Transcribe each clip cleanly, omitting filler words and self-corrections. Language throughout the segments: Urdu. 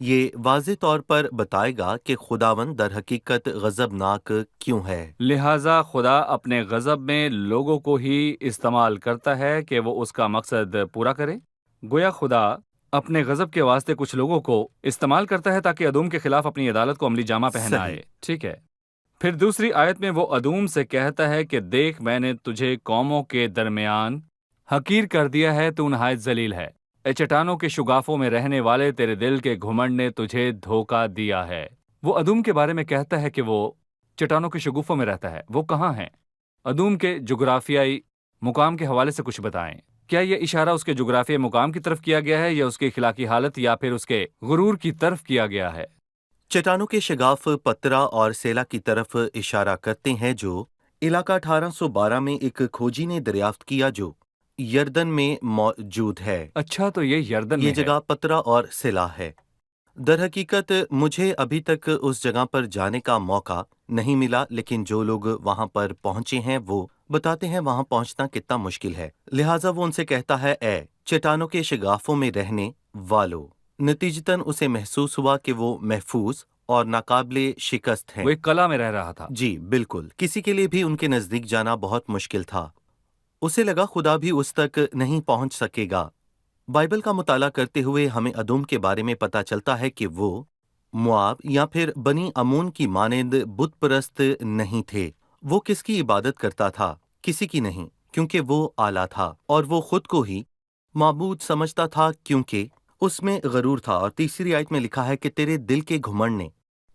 یہ واضح طور پر بتائے گا کہ خداوند در حقیقت غضبناک کیوں ہے۔ لہٰذا خدا اپنے غضب میں لوگوں کو ہی استعمال کرتا ہے کہ وہ اس کا مقصد پورا کرے۔ گویا خدا اپنے غضب کے واسطے کچھ لوگوں کو استعمال کرتا ہے تاکہ ادوم کے خلاف اپنی عدالت کو عملی جامہ پہنائے۔ صحیح۔ ٹھیک ہے۔ پھر دوسری آیت میں وہ ادوم سے کہتا ہے کہ دیکھ میں نے تجھے قوموں کے درمیان حقیر کر دیا ہے، تو نہایت ذلیل ہے۔ اے چٹانوں کے شگافوں میں رہنے والے، تیرے دل کے گھمنڈ نے تجھے دھوکہ دیا ہے۔ وہ ادوم کے بارے میں کہتا ہے کہ وہ چٹانوں کے شگوفوں میں رہتا ہے۔ وہ کہاں ہیں؟ ادوم کے جغرافیائی مقام کے حوالے سے کچھ بتائیں۔ کیا یہ اشارہ اس کے جغرافیائی مقام کی طرف کیا گیا ہے یا اس کی اخلاقی حالت یا پھر اس کے غرور کی طرف کیا گیا ہے؟ چٹانوں کے شگاف پترا اور سیلا کی طرف اشارہ کرتے ہیں، جو علاقہ 1812 میں ایک کھوجی نے دریافت کیا جو یردن میں موجود ہے۔ اچھا، تو یہ یردن یہ میں ہے۔ جگہ پترا اور سیلا ہے۔ در حقیقت مجھے ابھی تک اس جگہ پر جانے کا موقع نہیں ملا، لیکن جو لوگ وہاں پر پہنچے ہیں وہ بتاتے ہیں وہاں پہنچنا کتنا مشکل ہے۔ لہٰذا وہ ان سے کہتا ہے، اے چٹانوں کے شگافوں میں رہنے والو۔ نتیجتاً اسے محسوس ہوا کہ وہ محفوظ اور ناقابل شکست ہیں۔ وہ ایک قلعہ میں رہ رہا تھا۔ جی بالکل، کسی کے لیے بھی ان کے نزدیک جانا بہت مشکل تھا۔ اسے لگا خدا بھی اس تک نہیں پہنچ سکے گا۔ بائبل کا مطالعہ کرتے ہوئے ہمیں ادوم کے بارے میں پتہ چلتا ہے کہ وہ مواب یا پھر بنی امون کی مانند بت پرست نہیں تھے۔ وہ کس کی عبادت کرتا تھا؟ کسی کی نہیں، کیونکہ وہ اعلیٰ تھا، اور وہ خود کو ہی معبود سمجھتا تھا کیونکہ اس میں غرور تھا۔ اور تیسری آیت میں لکھا ہے کہ تیرے دل کے گھمنڈ نے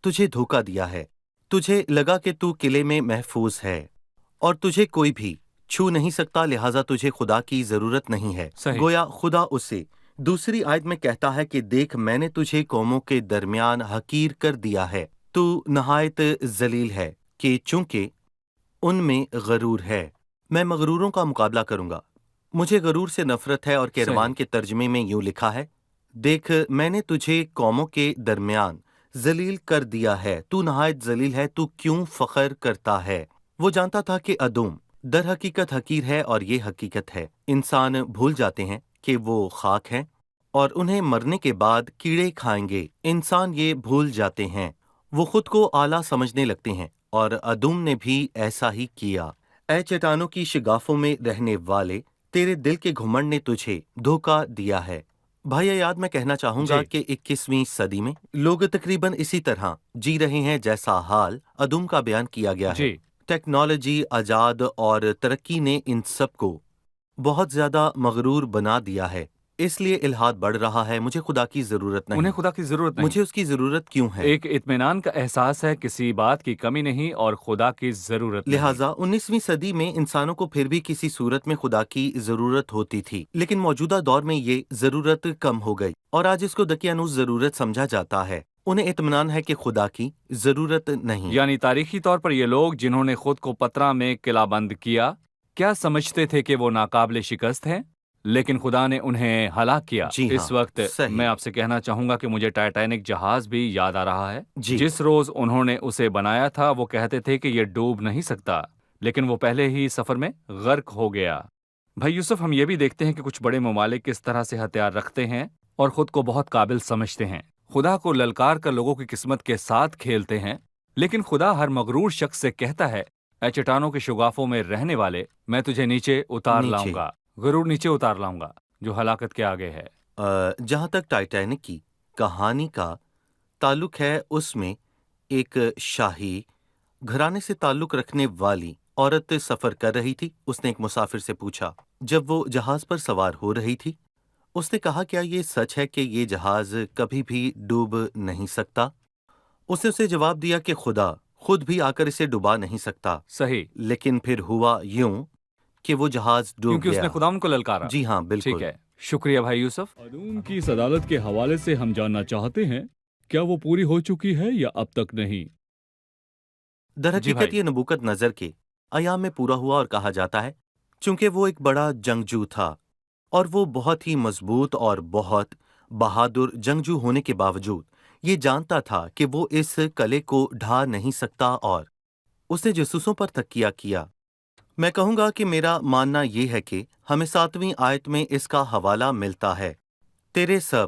تجھے دھوکہ دیا ہے۔ تجھے لگا کہ تو قلعے میں محفوظ ہے اور تجھے کوئی بھی چھو نہیں سکتا، لہٰذا تجھے خدا کی ضرورت نہیں ہے۔ صحیح۔ گویا خدا اسے دوسری آیت میں کہتا ہے کہ دیکھ میں نے تجھے قوموں کے درمیان حقیر کر دیا ہے، تو نہایت ذلیل ہے، کہ چونکہ ان میں غرور ہے۔ میں مغروروں کا مقابلہ کروں گا۔ مجھے غرور سے نفرت ہے، اور کیروان کے ترجمے میں یوں لکھا ہے، دیکھ میں نے تجھے قوموں کے درمیان ذلیل کر دیا ہے، تو نہایت ذلیل ہے، تو کیوں فخر کرتا ہے؟ وہ جانتا تھا کہ ادوم در حقیقت حقیر ہے، اور یہ حقیقت ہے۔ انسان بھول جاتے ہیں کہ وہ خاک ہیں اور انہیں مرنے کے بعد کیڑے کھائیں گے۔ انسان یہ بھول جاتے ہیں، وہ خود کو اعلیٰ سمجھنے لگتے ہیں، اور ادوم نے بھی ایسا ہی کیا۔ اے چٹانوں کی شگافوں میں رہنے والے، تیرے دل کے گھمنڈ نے تجھے دھوکہ دیا ہے۔ بھائی یاد میں کہنا چاہوں گا کہ 21ویں صدی میں لوگ تقریباً اسی طرح جی رہے ہیں جیسا حال ادوم کا بیان کیا گیا ہے۔ ٹیکنالوجی، ایجاد اور ترقی نے ان سب کو بہت زیادہ مغرور بنا دیا ہے، اس لیے الحاد بڑھ رہا ہے۔ مجھے خدا کی ضرورت نہیں، انہیں خدا کی ضرورت نہیں۔ مجھے اس کی ضرورت کیوں ہے؟ ایک اطمینان کا احساس ہے، کسی بات کی کمی نہیں اور خدا کی ضرورت نہیں۔ لہٰذا 19ویں صدی میں انسانوں کو پھر بھی کسی صورت میں خدا کی ضرورت ہوتی تھی، لیکن موجودہ دور میں یہ ضرورت کم ہو گئی، اور آج اس کو دقیانوس ضرورت سمجھا جاتا ہے۔ انہیں اطمینان ہے کہ خدا کی ضرورت نہیں۔ یعنی تاریخی طور پر یہ لوگ جنہوں نے خود کو پترا میں قلعہ بند کیا، کیا سمجھتے تھے کہ وہ ناقابل شکست ہیں؟ لیکن خدا نے انہیں ہلاک کیا۔ جی ہاں، اس وقت صحیح۔ میں آپ سے کہنا چاہوں گا کہ مجھے ٹائٹینک جہاز بھی یاد آ رہا ہے۔ جی جس روز انہوں نے اسے بنایا تھا وہ کہتے تھے کہ یہ ڈوب نہیں سکتا، لیکن وہ پہلے ہی سفر میں غرق ہو گیا۔ بھائی یوسف، ہم یہ بھی دیکھتے ہیں کہ کچھ بڑے ممالک کس طرح سے ہتھیار رکھتے ہیں اور خود کو بہت قابل سمجھتے ہیں، خدا کو للکار کر لوگوں کی قسمت کے ساتھ کھیلتے ہیں، لیکن خدا ہر مغرور شخص سے کہتا ہے، اے چٹانوں کے شگافوں میں رہنے والے، میں تجھے نیچے اتار لاؤں گا، غرور نیچے اتار لاؤں گا، جو ہلاکت کے آگے ہے۔ جہاں تک ٹائٹینک کی کہانی کا تعلق ہے، اس میں ایک شاہی گھرانے سے تعلق رکھنے والی عورت سفر کر رہی تھی۔ اس نے ایک مسافر سے پوچھا، جب وہ جہاز پر سوار ہو رہی تھی، اس نے کہا، کیا یہ سچ ہے کہ یہ جہاز کبھی بھی ڈوب نہیں سکتا؟ اس نے اسے جواب دیا کہ خدا خود بھی آ کر اسے ڈبا نہیں سکتا۔ صحیح، لیکن پھر ہوا یوں کہ وہ جہاز ڈوب کیونکہ اس گیا۔ نے خدا ان کو للکارا۔ جی ہاں، بالکل۔ ٹھیک ہے، شکریہ بھائی یوسف۔ ادوم کی اس عدالت کے حوالے سے ہم جاننا چاہتے ہیں، کیا وہ پوری ہو چکی ہے یا اب تک نہیں؟ در جی حقیقت بھائی۔ یہ نبوکت نظر کے ایام میں پورا ہوا، اور کہا جاتا ہے چونکہ وہ ایک بڑا جنگجو تھا، اور وہ بہت ہی مضبوط اور بہت بہادر جنگجو ہونے کے باوجود یہ جانتا تھا کہ وہ اس قلعے کو ڈھا نہیں سکتا، اور اس نے جاسوسوں پر تکیہ کیا۔ میں کہوں گا کہ میرا ماننا یہ ہے کہ ہمیں 7ویں آیت میں اس کا حوالہ ملتا ہے، تیرے سب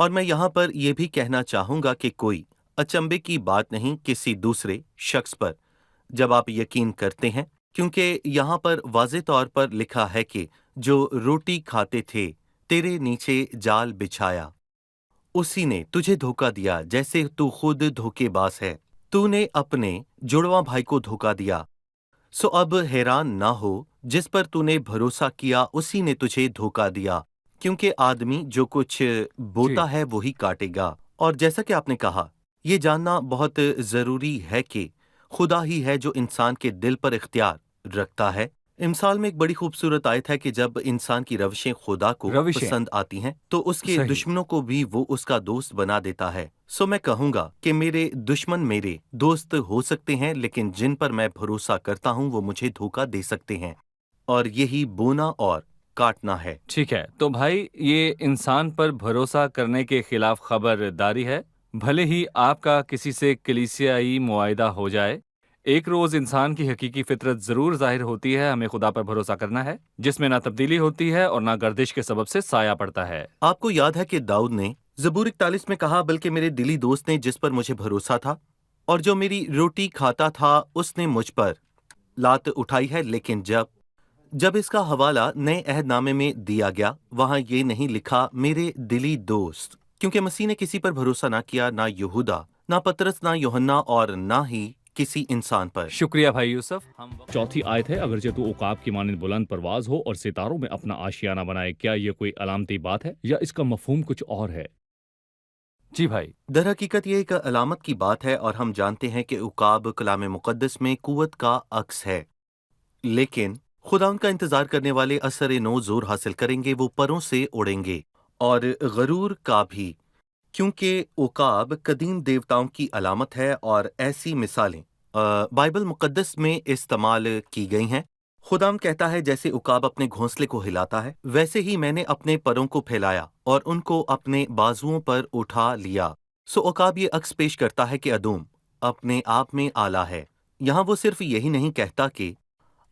اور میں یہاں پر یہ بھی کہنا چاہوں گا کہ کوئی اچنبے کی بات نہیں کسی دوسرے شخص پر جب آپ یقین کرتے ہیں، کیونکہ یہاں پر واضح طور پر لکھا ہے کہ جو روٹی کھاتے تھے تیرے نیچے جال بچھایا، اسی نے تجھے دھوکا دیا جیسے تو خود دھوکے باز ہے۔ تو نے اپنے جڑواں بھائی کو دھوکا دیا، سو اب حیران نہ ہو، جس پر تو نے بھروسہ کیا اسی نے تجھے دھوکا دیا، کیونکہ آدمی جو کچھ جی بوتا ہے وہی کاٹے گا۔ اور جیسا کہ آپ نے کہا، یہ جاننا بہت ضروری ہے کہ خدا ہی ہے جو انسان کے دل پر اختیار رکھتا ہے۔ امثال میں ایک بڑی خوبصورت آیت ہے کہ جب انسان کی روشیں خدا کو روشیں پسند آتی ہیں تو اس کے صحیح، دشمنوں کو بھی وہ اس کا دوست بنا دیتا ہے۔ سو میں کہوں گا کہ میرے دشمن میرے دوست ہو سکتے ہیں، لیکن جن پر میں بھروسہ کرتا ہوں وہ مجھے دھوکا دے سکتے ہیں، اور یہی بونا اور کاٹنا ہے۔ ٹھیک ہے۔ تو بھائی یہ انسان پر بھروسہ کرنے کے خلاف خبرداری ہے، بھلے ہی آپ کا کسی سے کلیسیائی معاہدہ ہو جائے، ایک روز انسان کی حقیقی فطرت ضرور ظاہر ہوتی ہے۔ ہمیں خدا پر بھروسہ کرنا ہے جس میں نہ تبدیلی ہوتی ہے اور نہ گردش کے سبب سے سایہ پڑتا ہے۔ آپ کو یاد ہے کہ داؤد نے زبور 41 میں کہا، بلکہ میرے دلی دوست نے جس پر مجھے بھروسہ تھا اور جو میری روٹی کھاتا تھا اس نے مجھ پر لات اٹھائی ہے۔ لیکن جب اس کا حوالہ نئے عہد نامے میں دیا گیا، وہاں یہ نہیں لکھا میرے دلی دوست، کیونکہ مسیح نے کسی پر بھروسہ نہ کیا، نہ یہودا، نہ پترس، نہ یوحنا، اور نہ ہی کسی انسان پر۔ شکریہ بھائی یوسف۔ چوتھی آیت ہے، اگرچہ تو عقاب کی مانند بلند پرواز ہو اور ستاروں میں اپنا آشیانہ بنائے۔ کیا یہ کوئی علامتی بات ہے یا اس کا مفہوم کچھ اور ہے؟ جی بھائی، در حقیقت یہ ایک علامت کی بات ہے، اور ہم جانتے ہیں کہ عقاب کلام مقدس میں قوت کا عکس ہے، لیکن خدا ان کا انتظار کرنے والے اثر نو زور حاصل کریں گے، وہ پروں سے اڑیں گے، اور غرور کا بھی، کیونکہ عقاب قدیم دیوتاؤں کی علامت ہے، اور ایسی مثالیں بائبل مقدس میں استعمال کی گئی ہیں۔ خدا کہتا ہے جیسے عقاب اپنے گھونسلے کو ہلاتا ہے، ویسے ہی میں نے اپنے پروں کو پھیلایا اور ان کو اپنے بازوؤں پر اٹھا لیا۔ سو عقاب یہ عکس پیش کرتا ہے کہ ادوم اپنے آپ میں اعلیٰ ہے۔ یہاں وہ صرف یہی نہیں کہتا کہ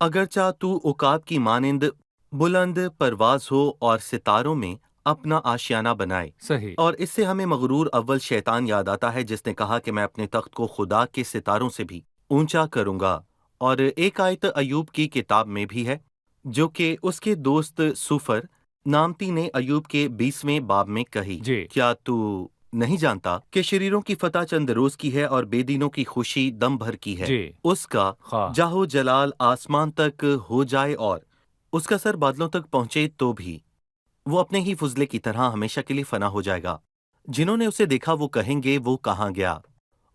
اگرچہ تو عقاب کی مانند بلند پرواز ہو اور ستاروں میں اپنا آشیانہ بنائے۔ صحیح، اور اس سے ہمیں مغرور اول شیطان یاد آتا ہے، جس نے کہا کہ میں اپنے تخت کو خدا کے ستاروں سے بھی اونچا کروں گا۔ اور ایک آیت ایوب کی کتاب میں بھی ہے، جو کہ اس کے دوست سفر نامتی نے ایوب کے 20ویں باب میں کہی، جی کیا تو نہیں جانتا کہ شریروں کی فتح چند روز کی ہے اور بے دینوں کی خوشی دم بھر کی ہے؟ جی اس کا خواہ جاہو جلال آسمان تک ہو جائے اور اس کا سر بادلوں تک پہنچے تو بھی وہ اپنے ہی فضلے کی طرح ہمیشہ کے لیے فنا ہو جائے گا۔ جنہوں نے اسے دیکھا وہ کہیں گے وہ کہاں گیا؟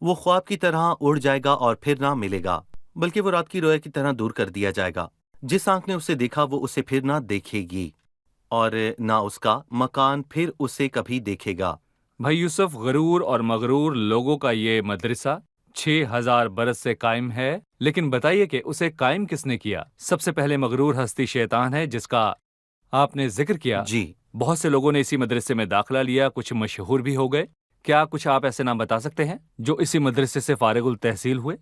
وہ خواب کی طرح اڑ جائے گا اور پھر نہ ملے گا، بلکہ وہ رات کی رویا کی طرح دور کر دیا جائے گا۔ جس آنکھ نے اسے دیکھا وہ اسے پھر نہ دیکھے گی، اور نہ اس کا مکان پھر اسے کبھی دیکھے گا۔ بھائی یوسف، غرور اور مغرور لوگوں کا یہ مدرسہ 6000 برس سے قائم ہے، لیکن بتائیے کہ اسے قائم کس نے کیا؟ سب سے پہلے مغرور ہستی شیطان ہے، جس کا آپ نے ذکر کیا۔ جی، بہت سے لوگوں نے اسی مدرسے میں داخلہ لیا، کچھ مشہور بھی ہو گئے۔ کیا کچھ آپ ایسے نام بتا سکتے ہیں جو اسی مدرسے سے فارغ التحصیل ہوئے؟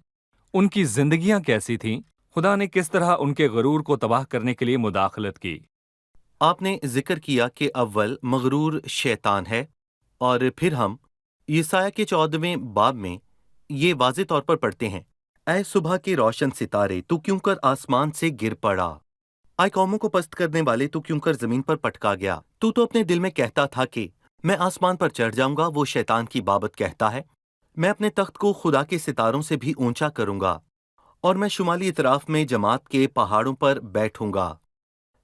ان کی زندگیاں کیسی تھیں؟ خدا نے کس طرح ان کے غرور کو تباہ کرنے کے لیے مداخلت کی؟ آپ نے ذکر کیا کہ اول مغرور شیطان ہے، اور پھر ہم یسایہ کے 14ویں باب میں یہ واضح طور پر پڑھتے ہیں، اے صبح کے روشن ستارے، تو کیوں کر آسمان سے گر پڑا؟ آئے قوموں کو پست کرنے والے، تو کیوں کر زمین پر پٹکا گیا؟ تو اپنے دل میں کہتا تھا کہ میں آسمان پر چڑھ جاؤں گا۔ وہ شیطان کی بابت کہتا ہے، میں اپنے تخت کو خدا کے ستاروں سے بھی اونچا کروں گا، اور میں شمالی اطراف میں جماعت کے پہاڑوں پر بیٹھوں گا،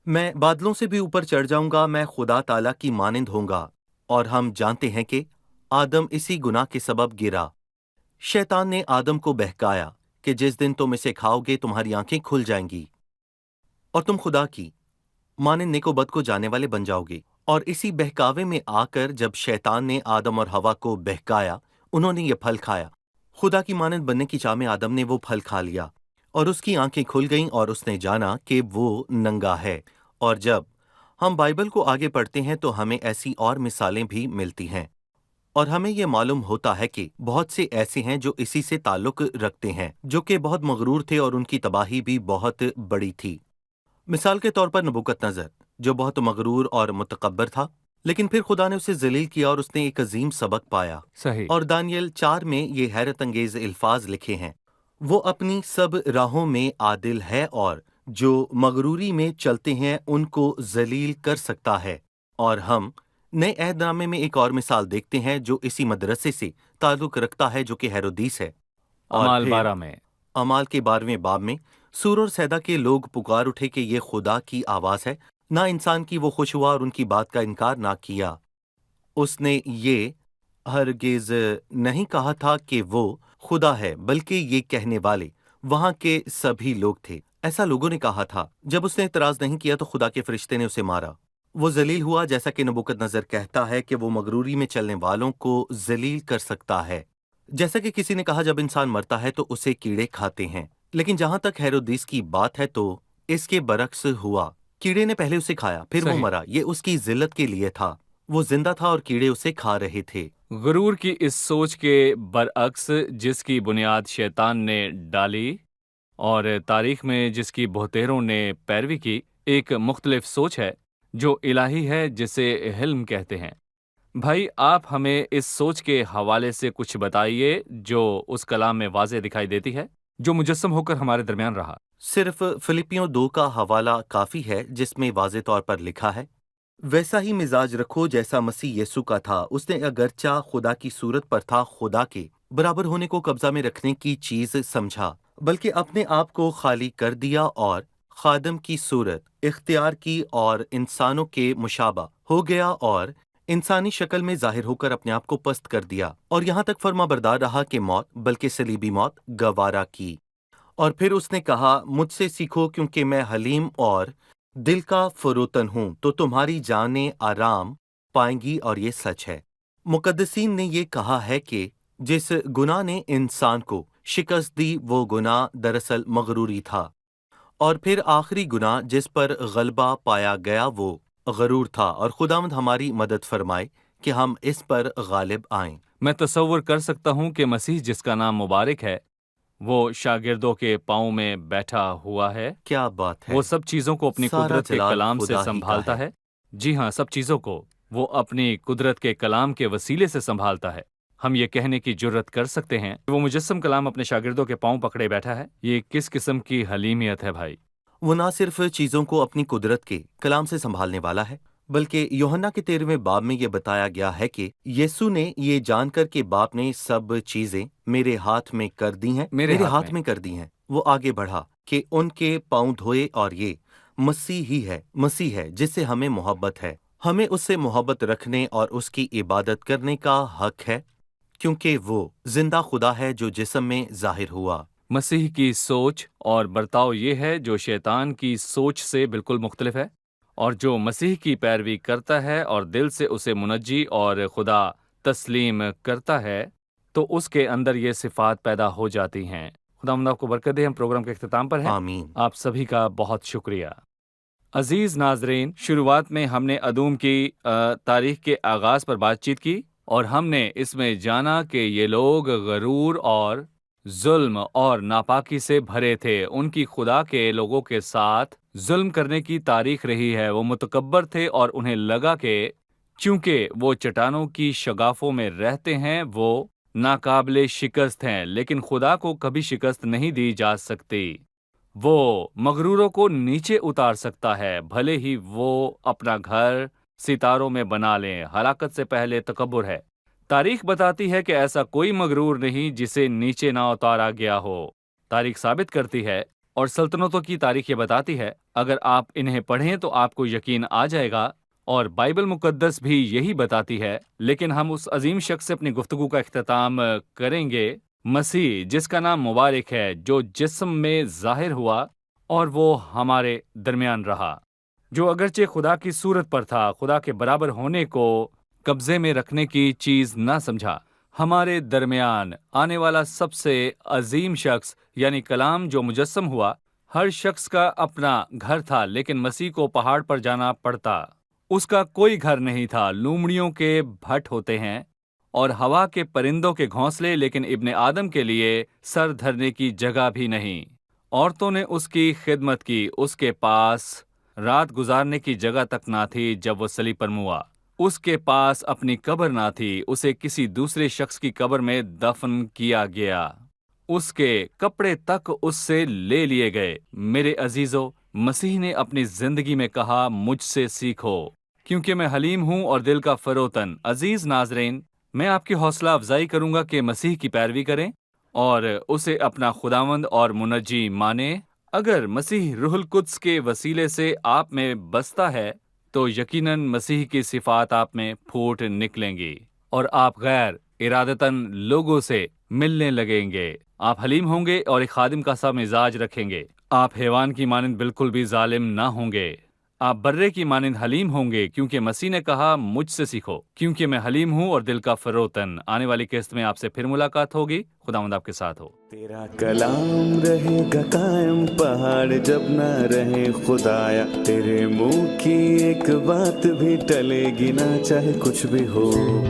میں بادلوں سے بھی اوپر چڑھ جاؤں گا، میں خدا تعالیٰ کی مانند ہوں گا۔ اور ہم جانتے ہیں کہ آدم اسی گناہ کے سبب گرا۔ شیطان نے آدم کو بہکایا کہ جس دن تم اسے کھاؤ گے تمہاری آنکھیں کھل جائیں گی اور تم خدا کی مانند نیک و بد کو جاننے والے بن جاؤ گے۔ اور اسی بہکاوے میں آ کر جب شیطان نے آدم اور ہوا کو بہکایا، انہوں نے یہ پھل کھایا۔ خدا کی مانند بننے کی چاہ میں آدم نے وہ پھل کھا لیا، اور اس کی آنکھیں کھل گئیں اور اس نے جانا کہ وہ ننگا ہے۔ اور جب ہم بائبل کو آگے پڑھتے ہیں تو ہمیں ایسی اور مثالیں بھی ملتی ہیں، اور ہمیں یہ معلوم ہوتا ہے کہ بہت سے ایسے ہیں جو اسی سے تعلق رکھتے ہیں، جو کہ بہت مغرور تھے اور ان کی تباہی بھی بہت بڑی تھی۔ مثال کے طور پر نبوکت نظر، جو بہت مغرور اور متکبر تھا، لیکن پھر خدا نے اسے ذلیل کیا اور اس نے ایک عظیم سبق پایا۔ صحیح۔ اور دانیل 4 میں یہ حیرت انگیز الفاظ لکھے ہیں، وہ اپنی سب راہوں میں عادل ہے اور جو مغروری میں چلتے ہیں ان کو ذلیل کر سکتا ہے۔ اور ہم نئے عہد نامے میں ایک اور مثال دیکھتے ہیں جو اسی مدرسے سے تعلق رکھتا ہے جو کہ ہیرودیس ہے۔ اور اعمال پھر 12 میں اعمال کے 12ویں باب میں سور اور سیدا کے لوگ پکار اٹھے کہ یہ خدا کی آواز ہے، نہ انسان کی، وہ خوش ہوا اور ان کی بات کا انکار نہ کیا۔ اس نے یہ ہرگز نہیں کہا تھا کہ وہ خدا ہے، بلکہ یہ کہنے والے وہاں کے سبھی لوگ تھے۔ ایسا لوگوں نے کہا تھا۔ جب اس نے اعتراض نہیں کیا تو خدا کے فرشتے نے اسے مارا۔ وہ ذلیل ہوا، جیسا کہ نبوکد نظر کہتا ہے کہ وہ مغروری میں چلنے والوں کو ذلیل کر سکتا ہے۔ جیسا کہ کسی نے کہا جب انسان مرتا ہے تو اسے کیڑے کھاتے ہیں، لیکن جہاں تک ہیرودیس کی بات ہے تو اس کے برعکس ہوا۔ کیڑے نے پہلے اسے کھایا، پھر وہ صحیح۔ مرا۔ یہ اس کی ذلت کے لیے تھا۔ وہ زندہ تھا اور کیڑے اسے کھا رہے تھے۔ غرور کی اس سوچ کے برعکس جس کی بنیاد شیطان نے ڈالی اور تاریخ میں جس کی بہتیروں نے پیروی کی، ایک مختلف سوچ ہے جو الہی ہے، جسے حلم کہتے ہیں۔ بھائی، آپ ہمیں اس سوچ کے حوالے سے کچھ بتائیے جو اس کلام میں واضح دکھائی دیتی ہے، جو مجسم ہو کر ہمارے درمیان رہا۔ صرف فلپیوں 2 کا حوالہ کافی ہے جس میں واضح طور پر لکھا ہے، ویسا ہی مزاج رکھو جیسا مسیح یسوع کا تھا۔ اس نے اگرچہ خدا کی صورت پر تھا، خدا کے برابر ہونے کو قبضہ میں رکھنے کی چیز سمجھا، بلکہ اپنے آپ کو خالی کر دیا اور خادم کی صورت اختیار کی اور انسانوں کے مشابہ ہو گیا اور انسانی شکل میں ظاہر ہو کر اپنے آپ کو پست کر دیا، اور یہاں تک فرما بردار رہا کہ موت، بلکہ صلیبی موت گوارا کی۔ اور پھر اس نے کہا، مجھ سے سیکھو کیونکہ میں حلیم اور دل کا فروتن ہوں، تو تمہاری جانیں آرام پائیں گی، اور یہ سچ ہے۔ مقدسین نے یہ کہا ہے کہ جس گناہ نے انسان کو شکست دی وہ گناہ دراصل مغروری تھا، اور پھر آخری گناہ جس پر غلبہ پایا گیا وہ غرور تھا، اور خداوند ہماری مدد فرمائے کہ ہم اس پر غالب آئیں۔ میں تصور کر سکتا ہوں کہ مسیح، جس کا نام مبارک ہے، وہ شاگردوں کے پاؤں میں بیٹھا ہوا ہے۔ کیا بات ہے! وہ سب چیزوں کو اپنی سارا قدرت کے جلال کلام خدا سے ہی کا سنبھالتا ہے۔ جی ہاں، سب چیزوں کو وہ اپنی قدرت کے کلام کے وسیلے سے سنبھالتا ہے۔ ہم یہ کہنے کی جرت کر سکتے ہیں کہ وہ مجسم کلام اپنے شاگردوں کے پاؤں پکڑے بیٹھا ہے۔ یہ کس قسم کی حلیمیت ہے بھائی! وہ نہ صرف چیزوں کو اپنی قدرت کے کلام سے سنبھالنے والا ہے، بلکہ یوحنا کے 13ویں باب میں یہ بتایا گیا ہے کہ یسوع نے یہ جان کر کہ باپ نے سب چیزیں میرے ہاتھ میں کر دی ہیں، میرے ہاتھ میں کر دی ہیں، وہ آگے بڑھا کہ ان کے پاؤں دھوئے، اور یہ مسیح ہے جس سے ہمیں محبت ہے۔ ہمیں اس سے محبت رکھنے اور اس کی عبادت کرنے کا حق ہے، کیونکہ وہ زندہ خدا ہے جو جسم میں ظاہر ہوا۔ مسیح کی سوچ اور برتاؤ یہ ہے جو شیطان کی سوچ سے بالکل مختلف ہے، اور جو مسیح کی پیروی کرتا ہے اور دل سے اسے منجی اور خدا تسلیم کرتا ہے تو اس کے اندر یہ صفات پیدا ہو جاتی ہیں۔ خدا آپ کو برکت دے۔ ہم پروگرام کے اختتام پر ہیں۔ آمین۔ آپ سبھی کا بہت شکریہ۔ عزیز ناظرین، شروعات میں ہم نے ادوم کی تاریخ کے آغاز پر بات چیت کی، اور ہم نے اس میں جانا کہ یہ لوگ غرور اور ظلم اور ناپاکی سے بھرے تھے۔ ان کی خدا کے لوگوں کے ساتھ ظلم کرنے کی تاریخ رہی ہے۔ وہ متکبر تھے اور انہیں لگا کہ چونکہ وہ چٹانوں کی شگافوں میں رہتے ہیں وہ ناقابل شکست ہیں، لیکن خدا کو کبھی شکست نہیں دی جا سکتی۔ وہ مغروروں کو نیچے اتار سکتا ہے، بھلے ہی وہ اپنا گھر ستاروں میں بنا لیں۔ ہلاکت سے پہلے تکبر ہے۔ تاریخ بتاتی ہے کہ ایسا کوئی مغرور نہیں جسے نیچے نہ اتارا گیا ہو۔ تاریخ ثابت کرتی ہے، اور سلطنتوں کی تاریخ یہ بتاتی ہے، اگر آپ انہیں پڑھیں تو آپ کو یقین آ جائے گا، اور بائبل مقدس بھی یہی بتاتی ہے۔ لیکن ہم اس عظیم شخص سے اپنی گفتگو کا اختتام کریں گے، مسیح، جس کا نام مبارک ہے، جو جسم میں ظاہر ہوا اور وہ ہمارے درمیان رہا، جو اگرچہ خدا کی صورت پر تھا، خدا کے برابر ہونے کو قبضے میں رکھنے کی چیز نہ سمجھا۔ ہمارے درمیان آنے والا سب سے عظیم شخص یعنی کلام جو مجسم ہوا۔ ہر شخص کا اپنا گھر تھا، لیکن مسیح کو پہاڑ پر جانا پڑتا۔ اس کا کوئی گھر نہیں تھا۔ لومڑیوں کے بھٹ ہوتے ہیں اور ہوا کے پرندوں کے گھونسلے، لیکن ابن آدم کے لیے سر دھرنے کی جگہ بھی نہیں۔ عورتوں نے اس کی خدمت کی، اس کے پاس رات گزارنے کی جگہ تک نہ تھی جب وہ صلیب پر موا۔ اس کے پاس اپنی قبر نہ تھی، اسے کسی دوسرے شخص کی قبر میں دفن کیا گیا، اس کے کپڑے تک اس سے لے لیے گئے۔ میرے عزیزو، مسیح نے اپنی زندگی میں کہا مجھ سے سیکھو کیونکہ میں حلیم ہوں اور دل کا فروتن۔ عزیز ناظرین، میں آپ کی حوصلہ افزائی کروں گا کہ مسیح کی پیروی کریں اور اسے اپنا خداوند اور منجی مانیں۔ اگر مسیح روح القدس کے وسیلے سے آپ میں بستا ہے تو یقیناً مسیح کی صفات آپ میں پھوٹ نکلیں گی اور آپ غیر ارادتاً لوگوں سے ملنے لگیں گے۔ آپ حلیم ہوں گے اور ایک خادم کا سا مزاج رکھیں گے۔ آپ حیوان کی مانند بالکل بھی ظالم نہ ہوں گے۔ آپ برے کی مانند حلیم ہوں گے کیونکہ مسیح نے کہا مجھ سے سیکھو کیونکہ میں حلیم ہوں اور دل کا فروتن۔ آنے والی قسط میں آپ سے پھر ملاقات ہوگی۔ خداوند آپ کے ساتھ ہو۔ تیرا کلام رہے گا قائم، پہاڑ جب نہ رہے خدایا، تیرے منہ کی ایک بات بھی ٹلے گی نہ، چاہے کچھ بھی ہو۔